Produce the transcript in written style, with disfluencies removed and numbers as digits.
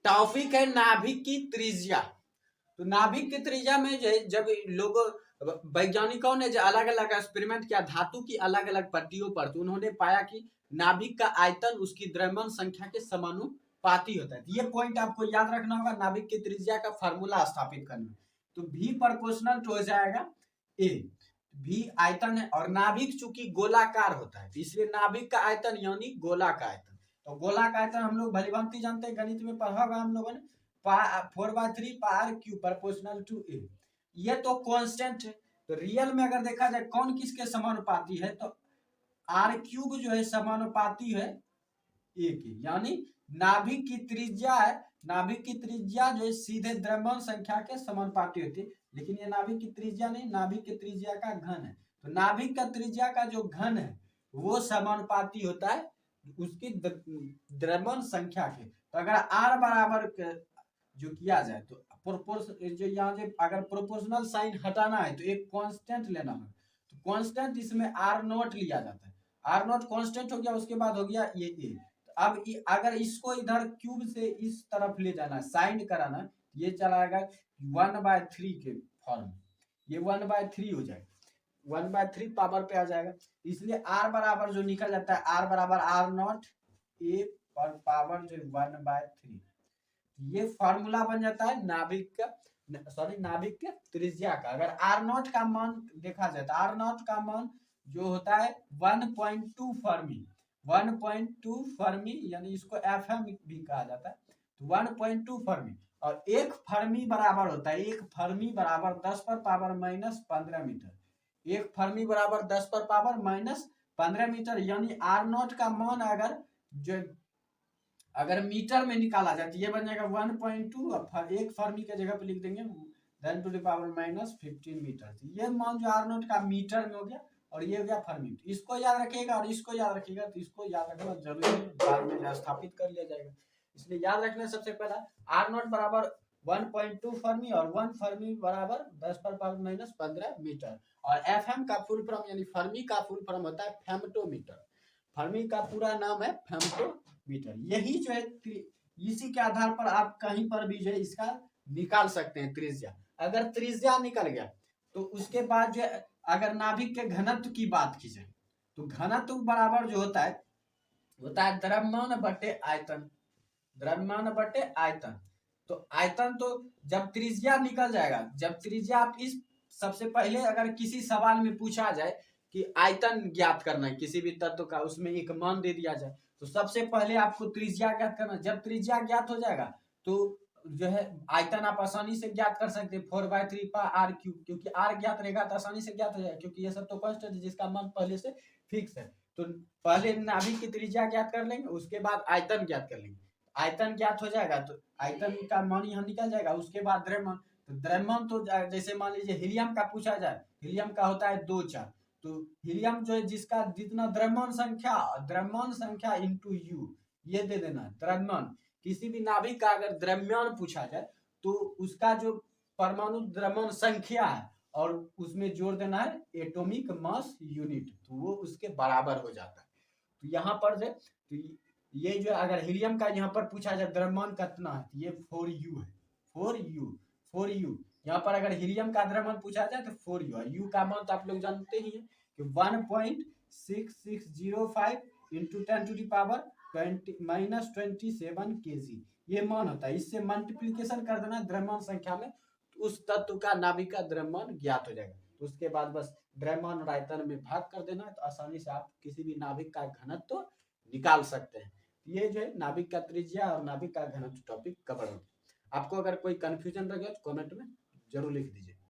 Topic है नाभिक की त्रिज्या। तो नाभिक की त्रिज्या में जब लोग वैज्ञानिकों ने जो अलग अलग एक्सपेरिमेंट किया धातु की अलग अलग पट्टियों पर, तो उन्होंने पाया कि नाभिक का आयतन उसकी द्रव्यमान संख्या के समानुपाती होता है। ये पॉइंट आपको याद रखना होगा नाभिक की त्रिज्या का फार्मूला स्थापित करना। तो v प्रोपोर्शनल टू हो जाएगा a, v आयतन है और नाभिक चूंकि गोलाकार होता है इसलिए नाभिक का आयतन यानी गोला का आयतन। तो गोला का आयतन हम लोग भलीभांति जानते हैं, गणित में पढ़ा होगा हम लोगों ने, 4/3 पार क्यू प्रोपोर्शनल टू ए। ये तो कांस्टेंट है। तो रियल में अगर देखा जाए कौन किसके समानुपाती है तो आर क्यूब जो है समानुपाती है ए के, यानी नाभिक की त्रिज्या है, नाभिक की त्रिज्या जो है सीधे द्रव्यमान संख्या के समानुपाती होती है। लेकिन ये नाभिक की त्रिज्या नहीं, नाभिक की त्रिज्या का घन है। तो नाभिक का त्रिज्या का जो घन है वो समानुपाती होता है उसकी द्रव्यमान संख्या के। तो अगर आर बराबर जो किया जाए तो जो यहाँ जो अगर प्रोपोर्शनल साइन हटाना है तो एक कांस्टेंट लेना है। तो कांस्टेंट इसमें आर नॉट लिया जाता है, आर नॉट कांस्टेंट हो गया, उसके बाद हो गया ये ए। अब अगर इसको इधर क्यूब से इस तरफ ले जाना है, साइन कराना, ये चलाएगा 1/3 के फॉर्म, ये 1/3 हो जाएगा, 1/3 पावर पे आ जाएगा। इसलिए आर बराबर जो निकल जाता है आर बराबर आर नॉट ए पर पावर जो 1/3। ये फॉर्मूला बन जाता है नाभिक का, सॉरी नाभिक के त्रिज्या का। अगर आर नॉट का मान देखा जाए तो आर नॉट का मान जो होता है 1.2 फर्मी, 1.2 फर्मी, यानी इसको एफएम भी कहा जाता है। तो 1.2 फर्मी और एक फर्मी बराबर होता है, एक फर्मी बराबर 10 पर पावर -15 मीटर, एक फर्मी बराबर 10 पर पावर -15 मीटर। यानी आर नॉट का मान अगर मीटर में निकाला जाए तो ये बन जाएगा 1.2, एक फर्मी के जगह पे लिख देंगे 10 टू द पावर -15 मीटर। तो ये मान जो आर नॉट का मीटर में हो गया और ये हो गया फर्मी। इसको याद रखिएगा और इसको याद रखिएगा, तो इसको याद रखना जरूरी है, बाद में स्थापित कर लिया जाएगा। इसलिए याद रखना सबसे पहला आर नॉट बराबर 1.2 फर्मी और 1 फर्मी बराबर 10 पर पावर -15 मीटर। और एफएम का फुल फॉर्म यानी फर्मी का फुल फॉर्म होता है फेम्टोमीटर। फर्मी का पूरा नाम है फेम्टोमीटर। यही जो है इसी के आधार पर आप कहीं पर भी जो है इसका निकाल सकते हैं त्रिज्या। अगर त्रिज्या निकल गया तो उसके बाद जो अगर नाभिक के घनत्व की बात की जाए तो घनत्व बराबर जो होता है द्रव्यमान बटे आयतन, द्रव्यमान बटे आयतन। तो आयतन तो जब त्रिज्या निकल जाएगा, जब त्रिज्या आप इस सबसे पहले अगर किसी सवाल में पूछा जाए कि आयतन ज्ञात करना है किसी भी तत्व का, उसमें एक मान दे दिया जाए तो सबसे पहले आपको त्रिज्या ज्ञात करना। जब त्रिज्या ज्ञात हो जाएगा तो जो है आयतन आप आसानी से ज्ञात कर सकते हैं 4/3 पा आर क्यूब, क्योंकि आर ज्ञात रहेगा तो आसानी से ज्ञात हो जाएगा, क्योंकि ये सब तो कांस्टेंट है जिसका मान पहले से फिक्स है। तो पहले नाभिक की त्रिज्या ज्ञात कर लेंगे, उसके बाद आयतन ज्ञात कर लेंगे। आयतन ज्ञात हो जाएगा तो आयतन का मान यहाँ निकल जाएगा। उसके बाद द्रव्यमान, तो द्रव्यमान तो जैसे मान लीजिए हीलियम का पूछा जाए, हीलियम का होता है 2-4, तो हीलियम जो है जिसका जितना द्रव्यमान संख्या इंटू यू, ये दे देना है द्रव्यमान। किसी भी नाभिक का अगर द्रव्यमान पूछा जाए तो उसका जो परमाणु द्रव्यमान संख्या है और उसमें जोड़ देना है एटॉमिक मास यूनिट, तो वो उसके बराबर हो जाता है। तो यहाँ पर जो तो ये जो अगर हीलियम का यहाँ पर पूछा जाए द्रव्यमान कितना है तो ये 4u है, 4u। यहाँ पर अगर हीलियम का द्रव्यमान पूछा जाए तो 4u है। u का मान तो आप लोग जानते ही हैं कि 1.6605 into 10 to the power -27 kg ये मान होता है। इससे मल्टीप्लीकेशन कर देना द्रव्यमान संख्या में, तो उस तत्व का नाभिक का द्रव्यमान ज्ञात हो जाएगा। तो उसके बाद बस द्रव्यमान और आयतन में भाग कर देना है, तो आसानी से आप किसी भी नाभिक का घनत्व तो निकाल सकते हैं। ये जो है नाभिक का त्रिज्या और नाभिक का घनत्व टॉपिक कवर होता है। आपको अगर कोई कंफ्यूजन लगे तो कमेंट में जरूर लिख दीजिए।